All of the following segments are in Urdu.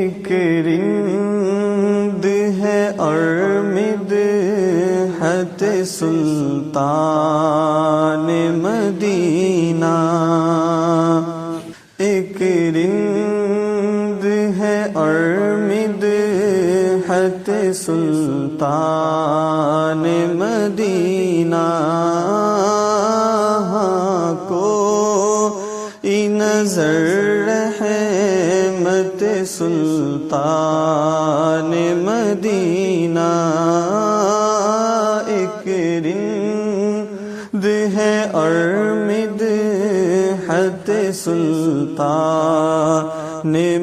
ایک رند ہے اور مدحت سلطان مدینہ، ایک رند ہے اور مدحت سلطان مدینہ، کوئی نظر رحمت سلطان مدینہ، ایک رند ہے اور مدحت سلطان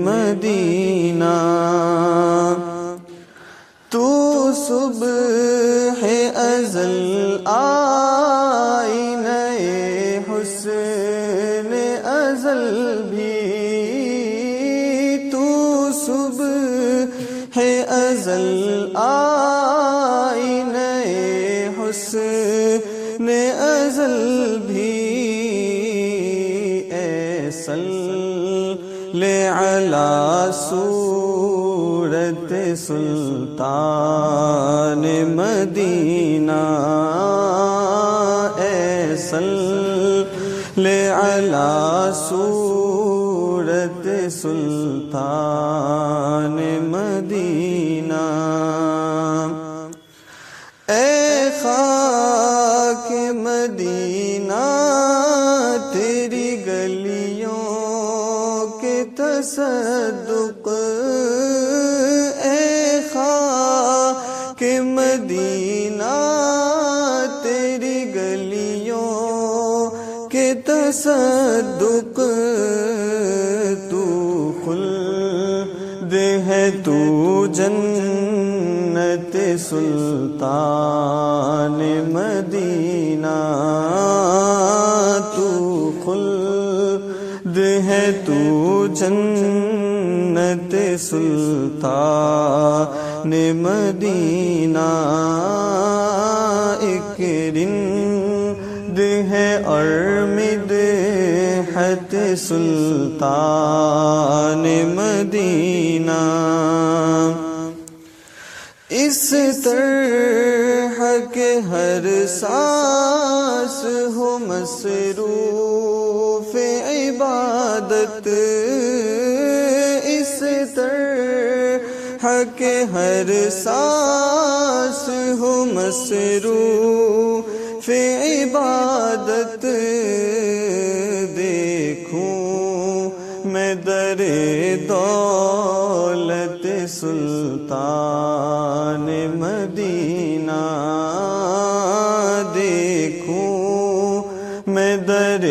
مدینہ، تو صبح ازل آئینہ حسن ازل بھی، تو صبح ازل آئینہ حسن ازل بھی، اے صلی علی صورت سلطان مدینہ، اے صلی علی صورت سلطان مدینہ، اے خاک مدینہ تیری گلیوں کے تصدق، اے خاک مدینہ تیری گلیوں کے تصدق، تو خلد ہے تو جنت سلطان مدینہ، تو خلد ہے تو جنت سلطان مدینہ، ایک رند ہے اور مدحت سلطان مدینہ، اس طرح کے ہر سانس ہو مصروف عبادت، اس طرح کے ہر سانس ہو مصروف عبادت، دیکھوں میں در دولت سلطان مدینہ، دیکھوں میں در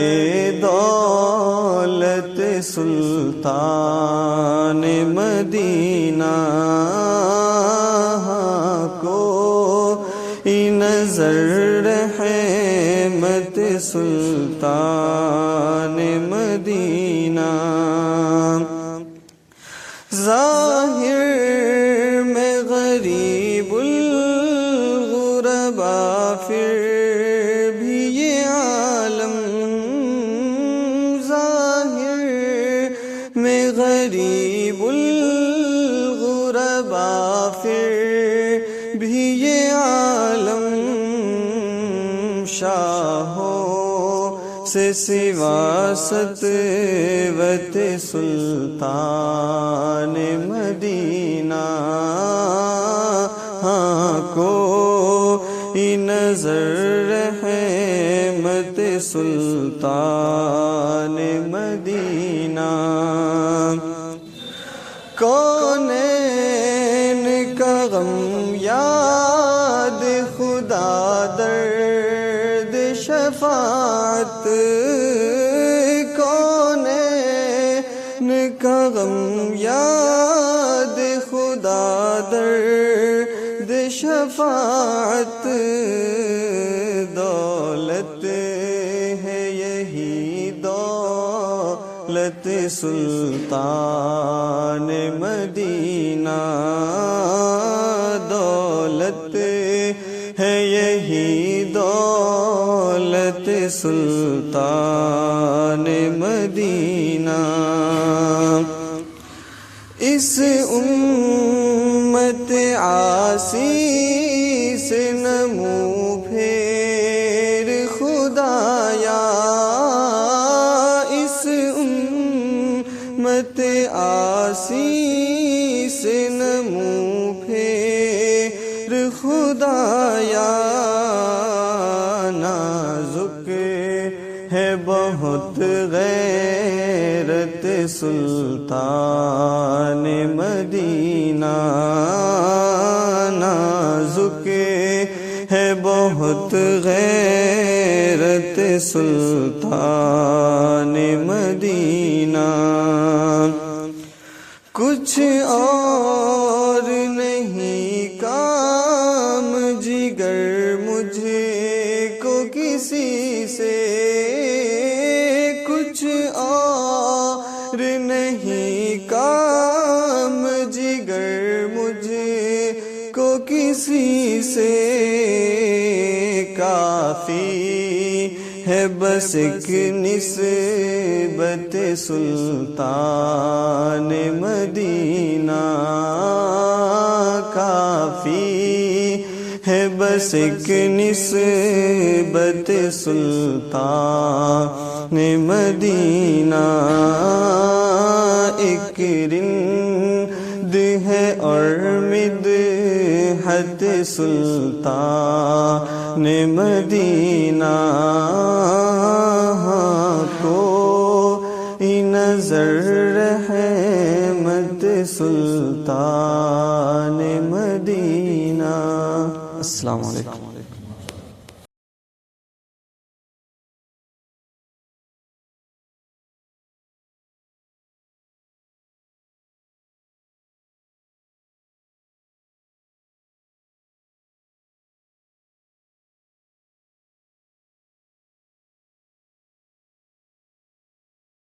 دولت سلطان مدینہ، کوئی نظر رحمت سلطان مدینہ، ظاہر میں غریب الغربا پھر بھی یہ عالم، ظاہر میں غریب الغربا پھر بھی یہ عالم، شاہوں سے سوا سطوت سلطان مدینہ، کوئی نظر رحمت سلطان مدینہ، کونین کا غم یاد خدا درد شفاعت، کونین کا غم یاد خدا درد شفاعت، دولت ہے یہی دولت سلطان مدینہ، دولت ہے یہی دولت سلطان مدینہ، اس امت عاصی سے نہ منہ پھیر خدایا، اس امت عاصی سے نہ منہ پھیر خدایا، نازک ہے بہت غیرت سلطان مدینہ، نازک ہے بہت غیرت سلطان مدینہ، کچھ اور نہیں کام جگر مجھے کو کسی سے، کچھ اور نہیں کام جگر مجھے کو کسی سے، کافی ہے بس ایک نسبت سلطان مدینہ، کافی ہے بس ایک نسبت سلطان مدینہ، ایک رند ہے اور مدحت سلطان مدینہ، کو نظر رحمت سلطان مدینہ۔ السلام علیکم۔